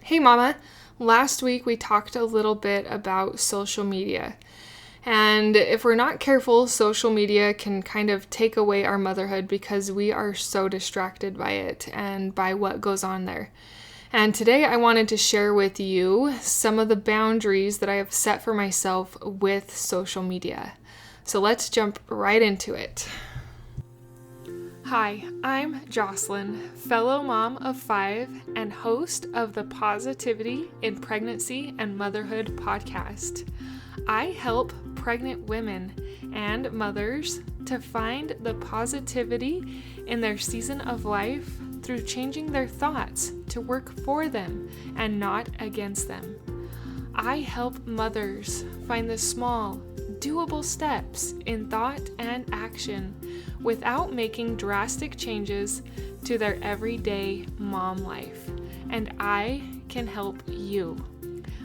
Hey Mama, last week we talked a little bit about social media. And if we're not careful, social media can kind of take away our motherhood because we are so distracted by it and by what goes on there. And today I wanted to share with you some of the boundaries that I have set for myself with social media. So let's jump right into it. Hi, I'm Jocelyn, fellow mom of 5 and host of the Positivity in Pregnancy and Motherhood podcast. I help pregnant women and mothers to find the positivity in their season of life through changing their thoughts to work for them and not against them. I help mothers find the small, doable steps in thought and action without making drastic changes to their everyday mom life. And I can help you.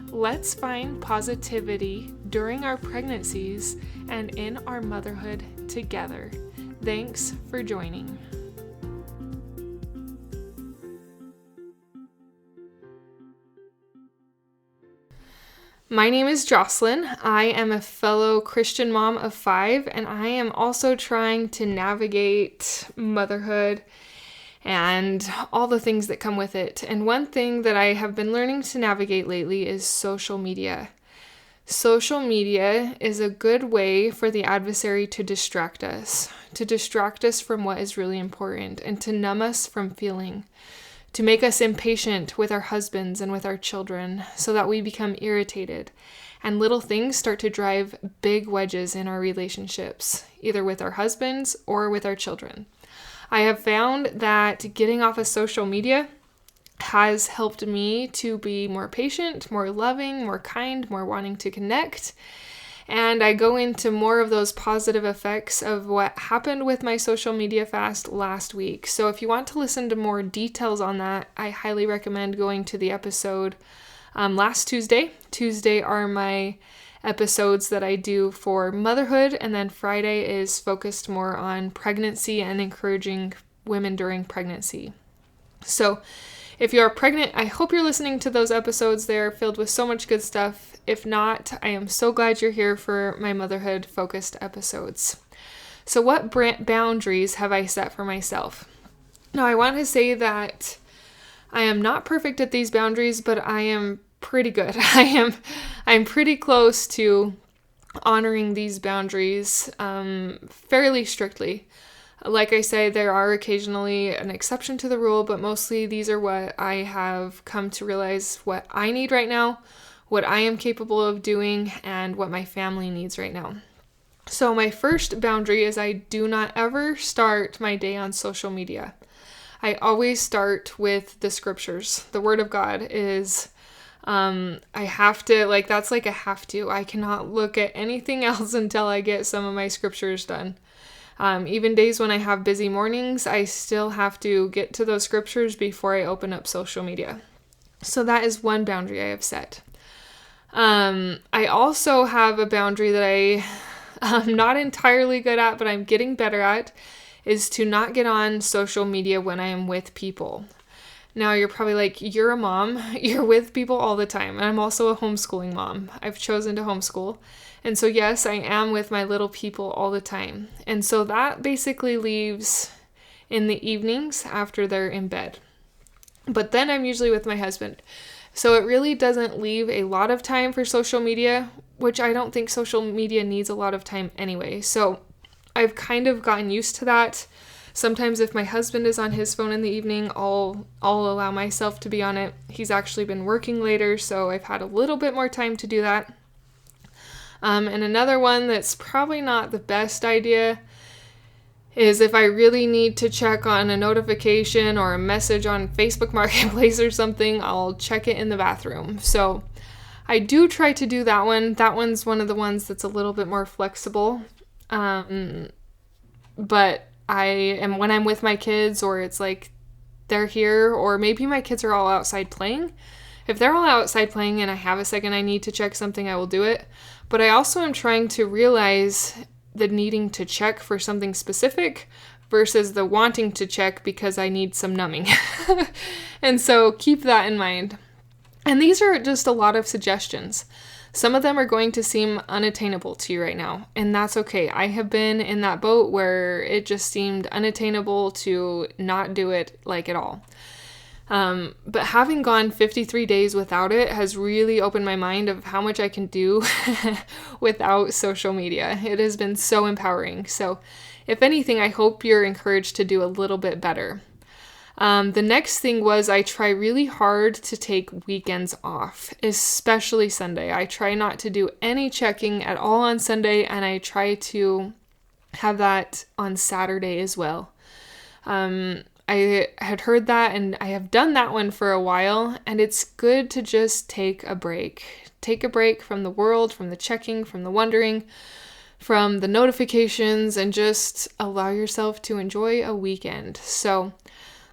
Let's find positivity during our pregnancies and in our motherhood together. Thanks for joining. My name is Jocelyn. I am a fellow Christian mom of 5, and I am also trying to navigate motherhood and all the things that come with it. And one thing that I have been learning to navigate lately is social media. Social media is a good way for the adversary to distract us from what is really important, and to numb us from feeling, to make us impatient with our husbands and with our children so that we become irritated and little things start to drive big wedges in our relationships, either with our husbands or with our children. I have found that getting off of social media has helped me to be more patient, more loving, more kind, more wanting to connect. And I go into more of those positive effects of what happened with my social media fast last week. So if you want to listen to more details on that, I highly recommend going to the episode last Tuesday. Tuesday are my episodes that I do for motherhood, and then Friday is focused more on pregnancy and encouraging women during pregnancy. So if you are pregnant, I hope you're listening to those episodes. They're filled with so much good stuff. If not, I am so glad you're here for my motherhood-focused episodes. So what boundaries have I set for myself? Now, I want to say that I am not perfect at these boundaries, but I am pretty good. I'm pretty close to honoring these boundaries fairly strictly. Like I say, there are occasionally an exception to the rule, but mostly these are what I have come to realize what I need right now, what I am capable of doing, and what my family needs right now. So my first boundary is I do not ever start my day on social media. I always start with the scriptures. The word of God is, I have to, that's like a have to. I cannot look at anything else until I get some of my scriptures done. Even days when I have busy mornings, I still have to get to those scriptures before I open up social media. So that is one boundary I have set. I also have a boundary that I'm not entirely good at, but I'm getting better at, is to not get on social media when I am with people. Now you're probably like, you're a mom, you're with people all the time. And I'm also a homeschooling mom. I've chosen to homeschool. And so yes, I am with my little people all the time. And so that basically leaves in the evenings after they're in bed. But then I'm usually with my husband. So it really doesn't leave a lot of time for social media, which I don't think social media needs a lot of time anyway. So I've kind of gotten used to that. Sometimes if my husband is on his phone in the evening, I'll allow myself to be on it. He's actually been working later, so I've had a little bit more time to do that. And another one that's probably not the best idea is if I really need to check on a notification or a message on Facebook Marketplace or something, I'll check it in the bathroom. So I do try to do that one. That one's one of the ones that's a little bit more flexible. But when I'm with my kids, or it's like they're here, or maybe my kids are all outside playing. If they're all outside playing and I have a second I need to check something, I will do it. But I also am trying to realize the needing to check for something specific versus the wanting to check because I need some numbing. And so keep that in mind. And these are just a lot of suggestions. Some of them are going to seem unattainable to you right now, and that's okay. I have been in that boat where it just seemed unattainable to not do it like at all. But having gone 53 days without it has really opened my mind of how much I can do without social media. It has been so empowering. So if anything, I hope you're encouraged to do a little bit better. The next thing was I try really hard to take weekends off, especially Sunday. I try not to do any checking at all on Sunday, and I try to have that on Saturday as well. I had heard that, and I have done that one for a while, and it's good to just take a break. Take a break from the world, from the checking, from the wondering, from the notifications, and just allow yourself to enjoy a weekend. So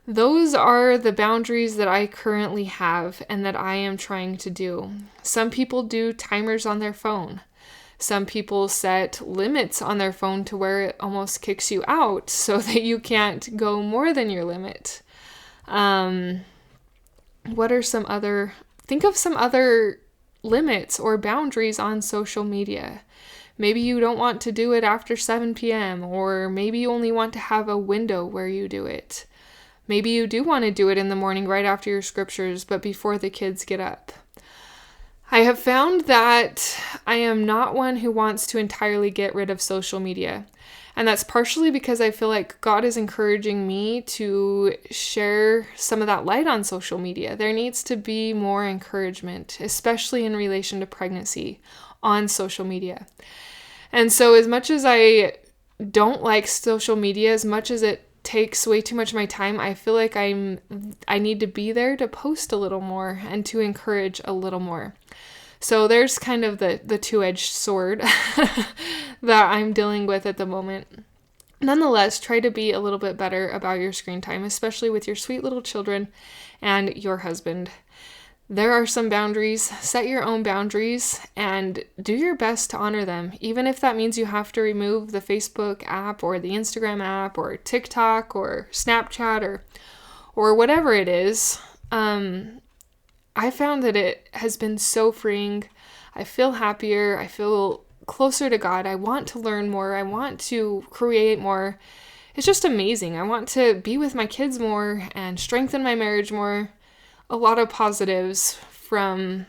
those are the boundaries that I currently have and that I am trying to do. Some people do timers on their phone. Some people set limits on their phone to where it almost kicks you out so that you can't go more than your limit. Think of some other limits or boundaries on social media. Maybe you don't want to do it after 7 p.m. or maybe you only want to have a window where you do it. Maybe you do want to do it in the morning right after your scriptures, but before the kids get up. I have found that I am not one who wants to entirely get rid of social media. And that's partially because I feel like God is encouraging me to share some of that light on social media. There needs to be more encouragement, especially in relation to pregnancy on social media. And so as much as I don't like social media, as much as it takes way too much of my time, I feel like I need to be there to post a little more and to encourage a little more. So there's kind of the two-edged sword that I'm dealing with at the moment. Nonetheless, try to be a little bit better about your screen time, especially with your sweet little children and your husband. There are some boundaries. Set your own boundaries and do your best to honor them, even if that means you have to remove the Facebook app or the Instagram app or TikTok or Snapchat or whatever it is. I found that it has been so freeing. I feel happier. I feel closer to God. I want to learn more. I want to create more. It's just amazing. I want to be with my kids more and strengthen my marriage more. A lot of positives from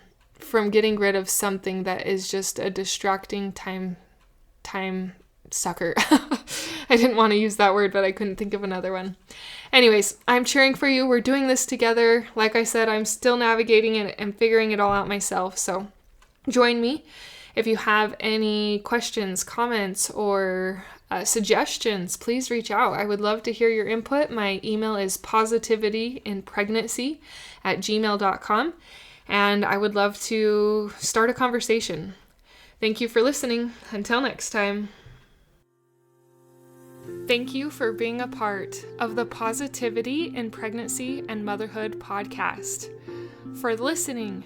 getting rid of something that is just a distracting time sucker. I didn't want to use that word, but I couldn't think of another one. Anyways, I'm cheering for you. We're doing this together. Like I said, I'm still navigating it and figuring it all out myself. So join me. If you have any questions, comments, or suggestions, please reach out. I would love to hear your input. My email is positivityinpregnancy@gmail.com, and I would love to start a conversation. Thank you for listening. Until next time. Thank you for being a part of the Positivity in Pregnancy and Motherhood podcast, for listening,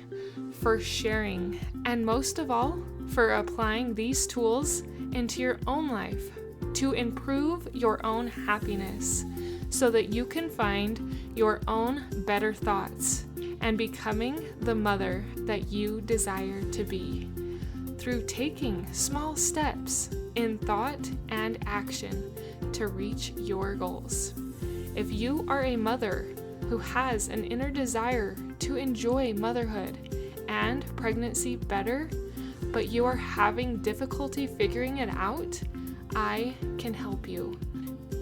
for sharing, and most of all, for applying these tools into your own life to improve your own happiness so that you can find your own better thoughts and becoming the mother that you desire to be through taking small steps in thought and action to reach your goals. If you are a mother who has an inner desire to enjoy motherhood and pregnancy better, but you are having difficulty figuring it out, I can help you.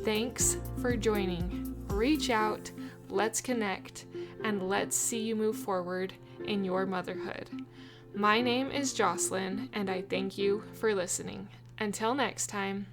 Thanks for joining. Reach out, let's connect, and let's see you move forward in your motherhood. My name is Jocelyn, and I thank you for listening. Until next time.